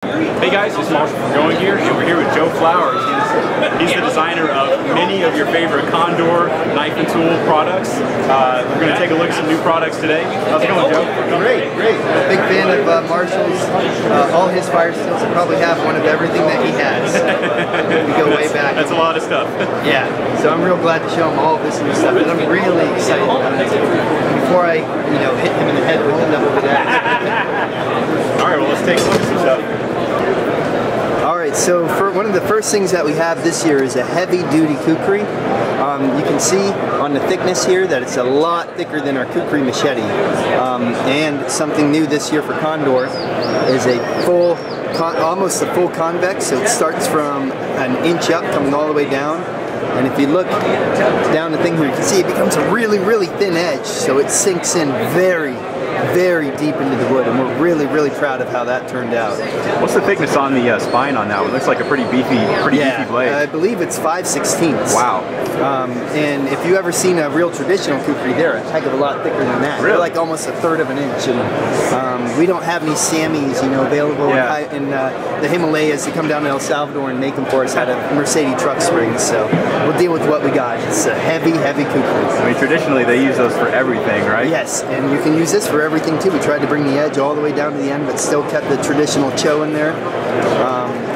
Hey guys, it's Marshall from Going here, and we're here with Joe Flowers. He's the designer of many of your favorite Condor knife and tool products. We're going to take a look at some new products today. How's it going, Joe? Great. Big fan of Marshall's. All his fire steels. I probably have one of everything that he has. We go way back. That's a lot of stuff. Yeah, so I'm real glad to show him all of this new stuff, and I'm really excited about it. Before I, hit him in the head with the double bit axe. All right, well, let's take a look at some stuff. Alright, so for one of the first things that we have this year is a heavy-duty Kukri. You can see on the thickness here that it's a lot thicker than our Kukri machete. And something new this year for Condor is a almost a full convex, so it starts from an inch up, coming all the way down. And if you look down the thing here, you can see it becomes a really thin edge, so it sinks in very deep into the wood, and we're really proud of how that turned out. What's the thickness on the spine on that one? It looks like a pretty beefy blade. I believe it's 5/16. Wow. And if you ever seen a real traditional Kukri, they're a heck of a lot thicker than that. Really? They're like almost a third of an inch. And we don't have any Sammys, available in the Himalayas to come down to El Salvador and make them for us out of Mercedes truck springs. So we'll deal with what we got. It's a heavy Kukri. I mean, traditionally they use those for everything, right? Yes, and you can use this for everything too. We tried to bring the edge all the way down to the end, but still kept the traditional cho in there.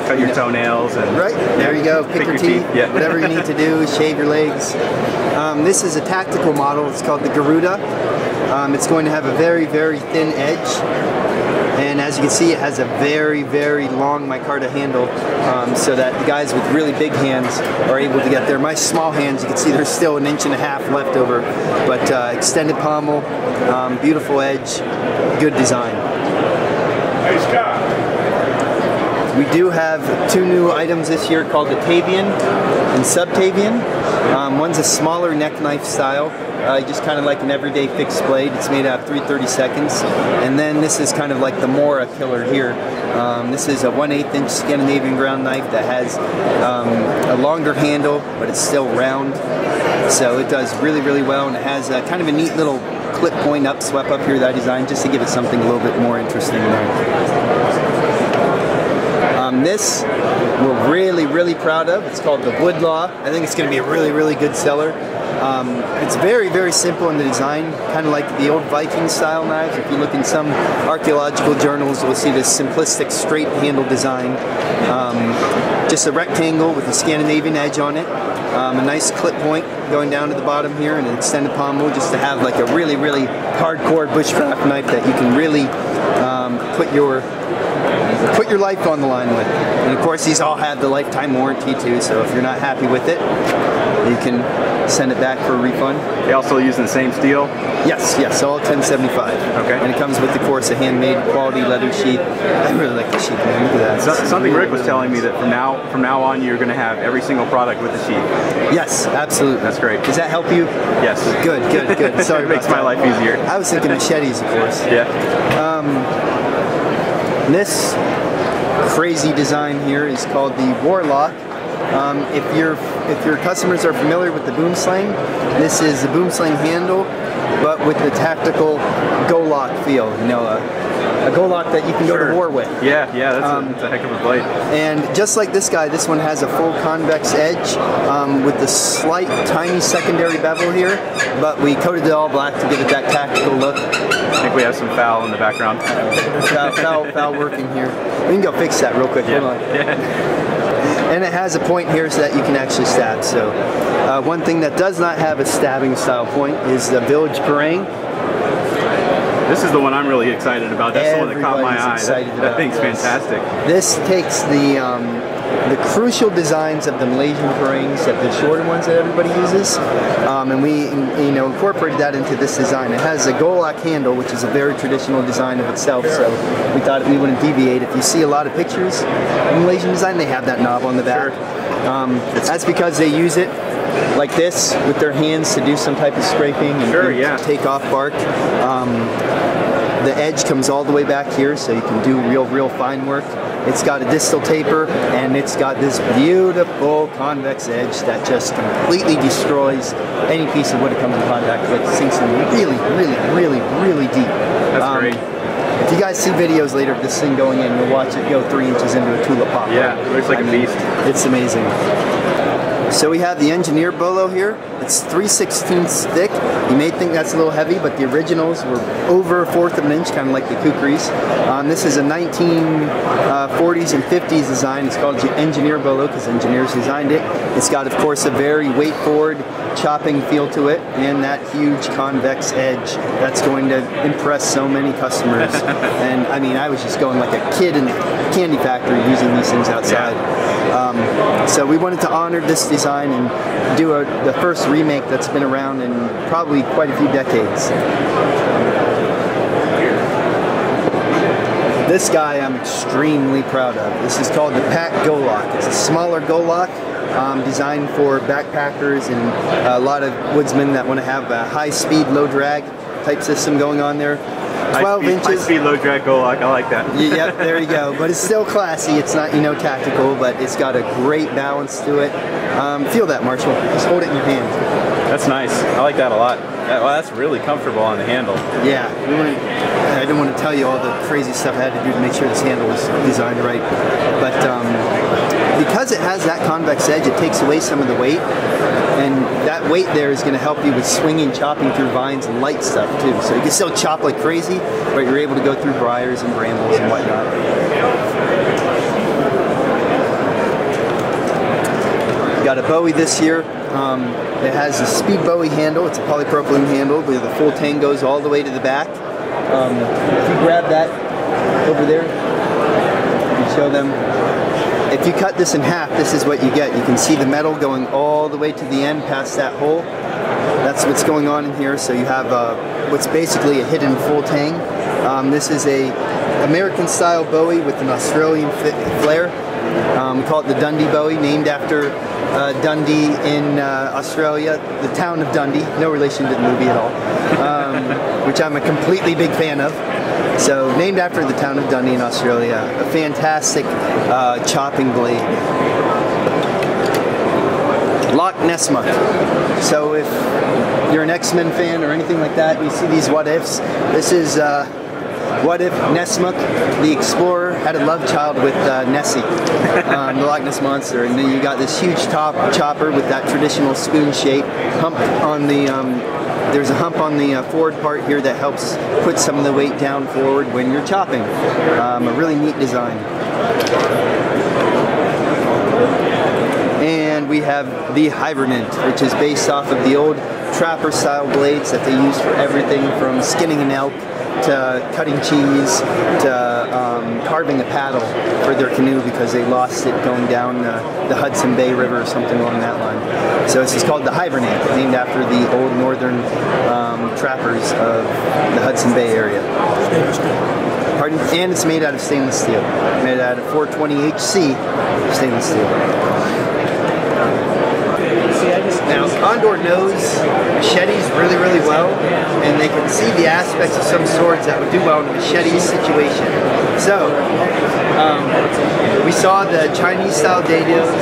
Cut your toenails and right there you go. Pick your teeth. Yeah. Whatever you need to do. Shave your legs. This is a tactical model. It's called the Garuda. It's going to have a very thin edge, and as you can see, it has a very long micarta handle, so that the guys with really big hands are able to get there. My small hands, you can see there's still an inch and a half left over, but extended pommel, beautiful edge, good design. Hey, Scott. We do have two new items this year called the Tavian and Sub-Tavian. One's a smaller neck knife style, just kind of like an everyday fixed blade. It's made out of 3/32. And then this is kind of like the Mora killer here. This is a 1/8 inch Scandinavian ground knife that has a longer handle, but it's still round. So it does really well, and it has kind of a neat little clip point up, swept up here that I designed just to give it something a little bit more interesting there. This we're really proud of. It's called the Woodlaw. I think it's going to be a really good seller. It's very simple in the design, kind of like the old Viking style knives. If you look in some archaeological journals, you'll see this simplistic straight handle design. Just a rectangle with a Scandinavian edge on it. A nice clip point going down to the bottom here, and an extended pommel just to have like a really hardcore bushcraft knife that you can really put your life on the line with. And of course these all have the lifetime warranty too, so if you're not happy with it, you can send it back for a refund. They also using the same steel? Yes, all 1075. Okay. And it comes with, of course, a handmade quality leather sheath. I really like the sheath, man. Look at that. Something Rick was telling me that from now on you're going to have every single product with the sheath. Yes, absolutely. That's great. Does that help you? Yes. Good. Sorry It makes my life easier. I was thinking machetes, of course. Yeah. This crazy design here is called the Warlock. If your customers are familiar with the boom sling, this is the boom sling handle, but with the tactical go-lock feel. A go-lock that you can go to war with. Yeah, that's a heck of a blade. And just like this guy, this one has a full convex edge with the slight, tiny secondary bevel here, but we coated it all black to give it that tactical look. I think we have some foul in the background. Foul working here. We can go fix that real quick. Hold on. And it has a point here so that you can actually stab. So one thing that does not have a stabbing style point is the Village Parang. This is the one I'm really excited about. That's the one that caught my eye. That thing's fantastic. This takes the crucial designs of the Malaysian parangs, the shorter ones that everybody uses, and we incorporated that into this design. It has a Golak handle, which is a very traditional design of itself, so we thought we wouldn't deviate. If you see a lot of pictures of Malaysian design, they have that knob on the back. That's because they use it like this with their hands to do some type of scraping and take off bark. The edge comes all the way back here, so you can do real fine work. It's got a distal taper, and it's got this beautiful convex edge that just completely destroys any piece of wood it comes in contact with. It sinks in really deep. That's great. If you guys see videos later of this thing going in, you'll watch it go 3 inches into a tulip poplar. Yeah, it looks like a beast. It's amazing. So we have the engineer bolo here. It's 3/16 thick. You may think that's a little heavy, but the originals were over 1/4 of an inch, kind of like the Kukris. This is a 1940s and 50s design. It's called engineer bolo because engineers designed it. It's got, of course, a very weight-forward chopping feel to it, and that huge convex edge that's going to impress so many customers. And I mean, I was just going like a kid in the candy factory using these things outside. So we wanted to honor this design and do the first remake that's been around in probably quite a few decades. This guy I'm extremely proud of. This is called the Patio Lock. It's a smaller Go Lock. Designed for backpackers and a lot of woodsmen that want to have a high-speed, low-drag type system going on there. 12 inches. High-speed, low-drag Go Lock. I like that. Yep, there you go. But it's still classy. It's not, you know, tactical, but it's got a great balance to it. Feel that, Marshall. Just hold it in your hand. That's nice. I like that a lot. Well, that's really comfortable on the handle. Yeah. I didn't want to tell you all the crazy stuff I had to do to make sure this handle was designed right. But because it has that convex edge, it takes away some of the weight, and that weight there is going to help you with swinging, chopping through vines and light stuff too. So you can still chop like crazy, but you're able to go through briars and brambles and whatnot. Got a Bowie this year. It has a speed Bowie handle. It's a polypropylene handle where the full tang goes all the way to the back. If you grab that over there, you can show them. If you cut this in half, this is what you get. You can see the metal going all the way to the end past that hole. That's what's going on in here. So you have what's basically a hidden full tang. This is a American style Bowie with an Australian flare. We call it the Dundee Bowie, named after Dundee in Australia, the town of Dundee. No relation to the movie at all, which I'm a completely big fan of. So, named after the town of Dundee in Australia. A fantastic chopping blade. Lock Nesmith. So if you're an X-Men fan or anything like that, you see these what ifs. This is what if Nesmith, the explorer, had a love child with Nessie, the Loch Ness Monster, and then you got this huge top chopper with that traditional spoon shape, hump on the, there's a hump on the forward part here that helps put some of the weight down forward when you're chopping. A really neat design. And we have the Hibernate, which is based off of the old trapper style blades that they use for everything from skinning an elk to cutting cheese to carving a paddle for their canoe because they lost it going down the Hudson Bay River or something along that line. So this is called the Hibernate, named after the old northern trappers of the Hudson Bay area. Pardon? And it's made out of stainless steel. Made out of 420HC stainless steel. Now, Condor knows machetes really, really well, and they can see the aspects of some swords that would do well in a machete situation. So, we saw the Chinese-style dados,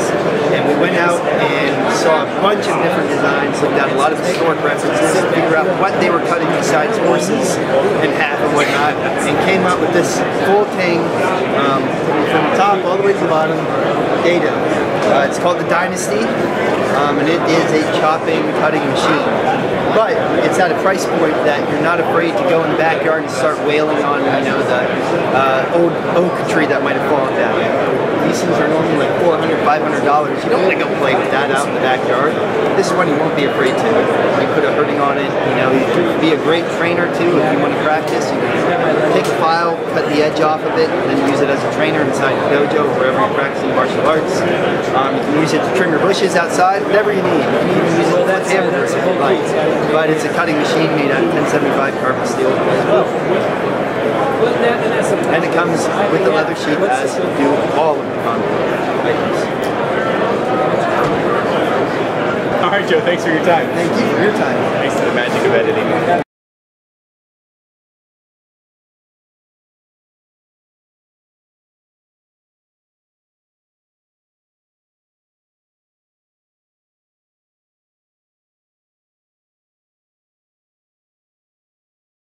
and we went out and saw a bunch of different designs, looked at a lot of historic references, to figure out what they were cutting besides horses in half and whatnot, and came out with this full tang, from the top all the way to the bottom, dado. It's called the Dynasty, and it is a chopping, cutting machine. But it's at a price point that you're not afraid to go in the backyard and start wailing on, you know, the old oak tree that might have fallen down. These things are normally like $400, $500. You don't want to go play with that out in the backyard. This is one you won't be afraid to. You put a hurting on it. You know, you could be a great trainer too if you want to practice. You can take a file, cut the edge off of it, and then use it as a trainer inside your dojo or wherever you're practicing martial arts. You can use it to trim your bushes outside, whatever you need. You can even use it to flip hamburgers if you like. But it's a cutting machine made out of 1075 carbon steel. And it comes with the leather sheath as do all of the Condor items. All right, Joe, thanks for your time. Thank you for your time. Thanks to the magic of editing.